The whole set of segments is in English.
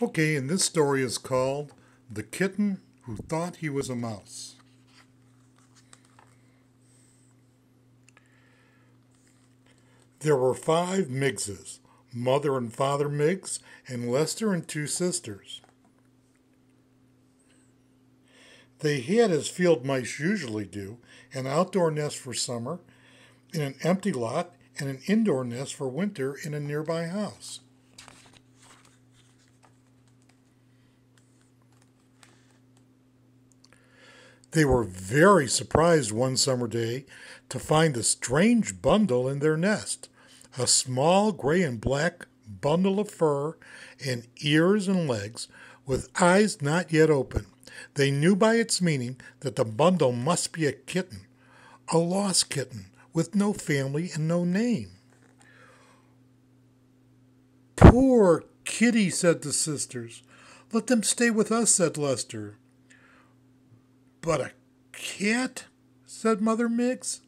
Okay, and this story is called The Kitten Who Thought He Was a Mouse. There were 5 Miggses, Mother and Father Miggs, and Lester and 2 sisters. They had, as field mice usually do, an outdoor nest for summer in an empty lot and an indoor nest for winter in a nearby house. They were very surprised one summer day to find a strange bundle in their nest, a small gray and black bundle of fur and ears and legs with eyes not yet open. They knew by its meaning that the bundle must be a kitten, a lost kitten with no family and no name. Poor kitty, said the sisters. Let them stay with us, said Lester. But a cat, said Mother Miggs.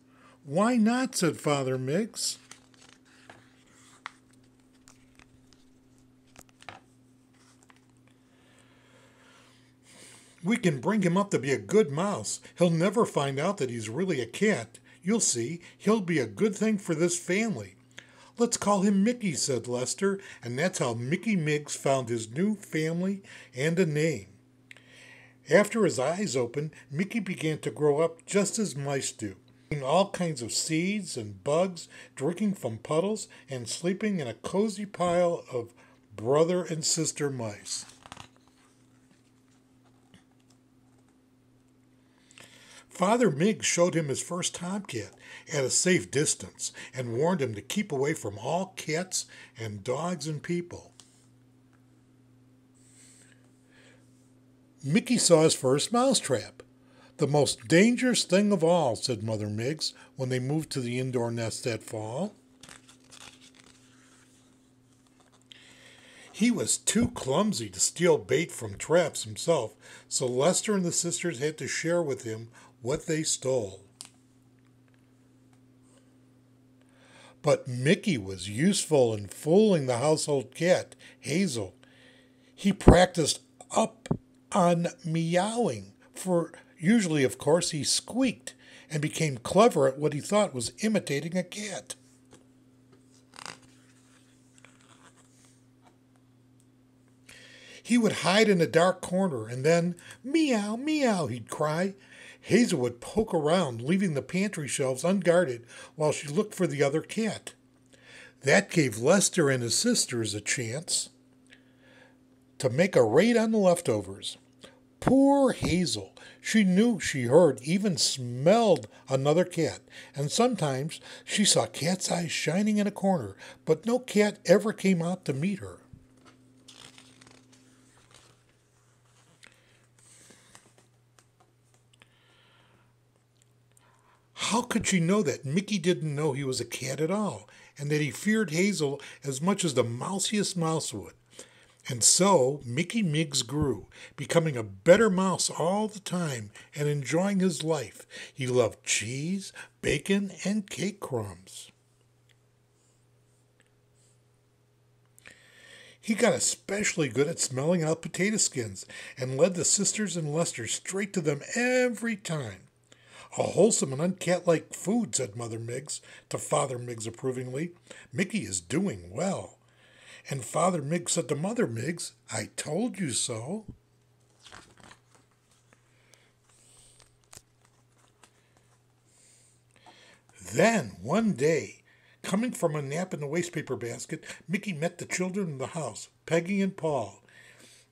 Why not, said Father Miggs. We can bring him up to be a good mouse. He'll never find out that he's really a cat. You'll see, he'll be a good thing for this family. Let's call him Mickey, said Lester, and that's how Mickey Miggs found his new family and a name. After his eyes opened, Mickey began to grow up just as mice do, eating all kinds of seeds and bugs, drinking from puddles, and sleeping in a cozy pile of brother and sister mice. Father Miggs showed him his first tomcat at a safe distance and warned him to keep away from all cats and dogs and people. Mickey saw his first mousetrap. The most dangerous thing of all, said Mother Miggs when they moved to the indoor nest that fall. He was too clumsy to steal bait from traps himself, so Lester and the sisters had to share with him what they stole. But Mickey was useful in fooling the household cat, Hazel. He practiced up on meowing, for usually, of course, he squeaked and became clever at what he thought was imitating a cat. He would hide in a dark corner and then, meow, meow, he'd cry. Hazel would poke around, leaving the pantry shelves unguarded while she looked for the other cat. That gave Lester and his sisters a chance to make a raid on the leftovers. Poor Hazel. She knew, she heard, even smelled another cat, and sometimes she saw cat's eyes shining in a corner, but no cat ever came out to meet her. How could she know that Mickey didn't know he was a cat at all, and that he feared Hazel as much as the mousiest mouse would? And so Mickey Miggs grew, becoming a better mouse all the time and enjoying his life. He loved cheese, bacon, and cake crumbs. He got especially good at smelling out potato skins and led the sisters and Lester straight to them every time. A wholesome and uncat-like food, said Mother Miggs to Father Miggs approvingly. Mickey is doing well. And Father Miggs said to Mother Miggs, I told you so. Then, one day, coming from a nap in the wastepaper basket, Mickey met the children in the house, Peggy and Paul.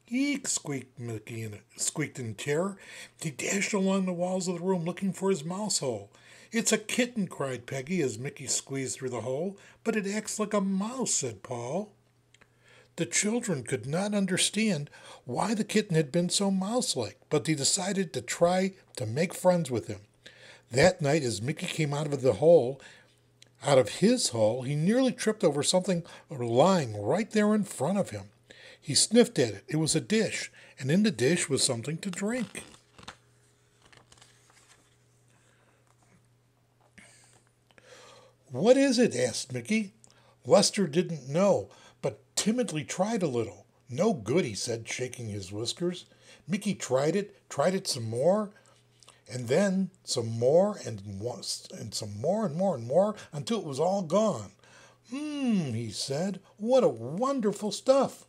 Eek, squeaked Mickey squeaked in terror. He dashed along the walls of the room looking for his mouse hole. It's a kitten, cried Peggy as Mickey squeezed through the hole. But it acts like a mouse, said Paul. The children could not understand why the kitten had been so mouse-like, but they decided to try to make friends with him. That night, as Mickey came out of his hole, he nearly tripped over something lying right there in front of him. He sniffed at it. It was a dish, and in the dish was something to drink. What is it? Asked Mickey. Lester didn't know, but timidly tried a little. No good, he said, shaking his whiskers. Mickey tried it some more, and then some more, and some more, and more, until it was all gone. He said, what a wonderful stuff.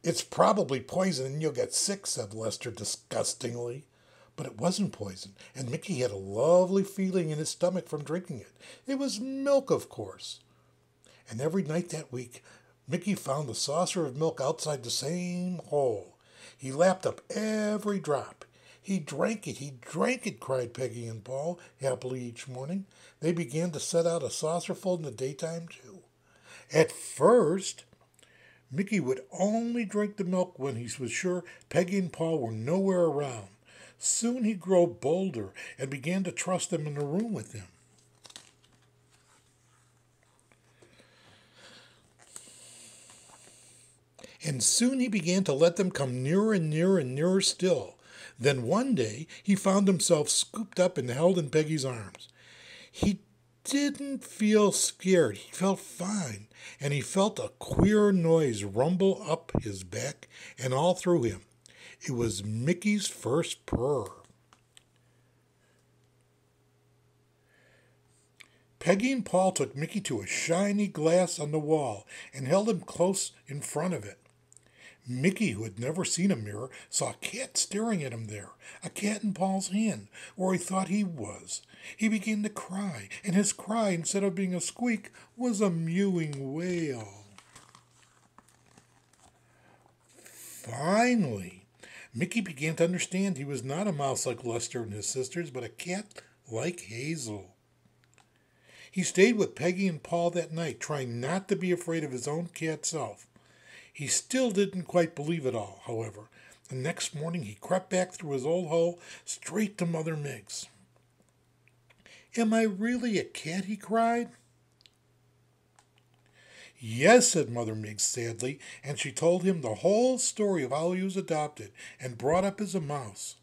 It's probably poison and you'll get sick, said Lester disgustingly. But it wasn't poison, and Mickey had a lovely feeling in his stomach from drinking it. It was milk, of course. And every night that week, Mickey found the saucer of milk outside the same hole. He lapped up every drop. He drank it, cried Peggy and Paul happily each morning. They began to set out a saucerful in the daytime, too. At first, Mickey would only drink the milk when he was sure Peggy and Paul were nowhere around. Soon he grew bolder and began to trust them in the room with him. And soon he began to let them come nearer and nearer and nearer still. Then one day he found himself scooped up and held in Peggy's arms. He didn't feel scared. He felt fine, and he felt a queer noise rumble up his back and all through him. It was Mickey's first purr. Peggy and Paul took Mickey to a shiny glass on the wall and held him close in front of it. Mickey, who had never seen a mirror, saw a cat staring at him there, a cat in Paul's hand, where he thought he was. He began to cry, and his cry, instead of being a squeak, was a mewing wail. Finally, Mickey began to understand he was not a mouse like Lester and his sisters, but a cat like Hazel. He stayed with Peggy and Paul that night, trying not to be afraid of his own cat self. He still didn't quite believe it all, however. The next morning he crept back through his old hole straight to Mother Miggs. Am I really a cat? He cried. Yes, said Mother Miggs sadly, and she told him the whole story of how he was adopted and brought up as a mouse.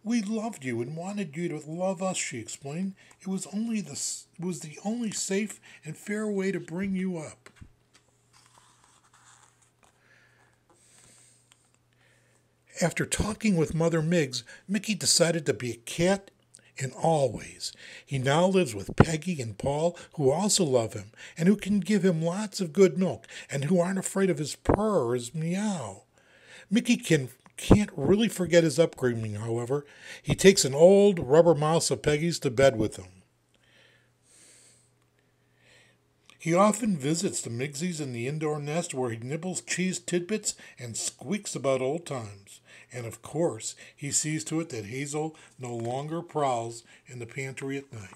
We loved you and wanted you to love us, she explained. It was the only safe and fair way to bring you up. After talking with Mother Miggs, Mickey decided to be a cat in all ways. He now lives with Peggy and Paul, who also love him, and who can give him lots of good milk, and who aren't afraid of his purr or his meow. Mickey can't really forget his upbringing, however. He takes an old rubber mouse of Peggy's to bed with him. He often visits the Miggsies in the indoor nest where he nibbles cheese tidbits and squeaks about old times. And of course, he sees to it that Hazel no longer prowls in the pantry at night.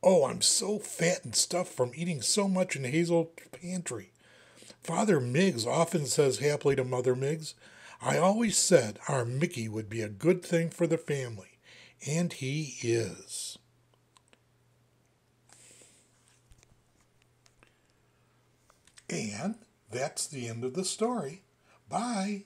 Oh, I'm so fat and stuffed from eating so much in Hazel's pantry. Father Miggs often says happily to Mother Miggs, I always said our Mickey would be a good thing for the family. And he is. And that's the end of the story. Bye.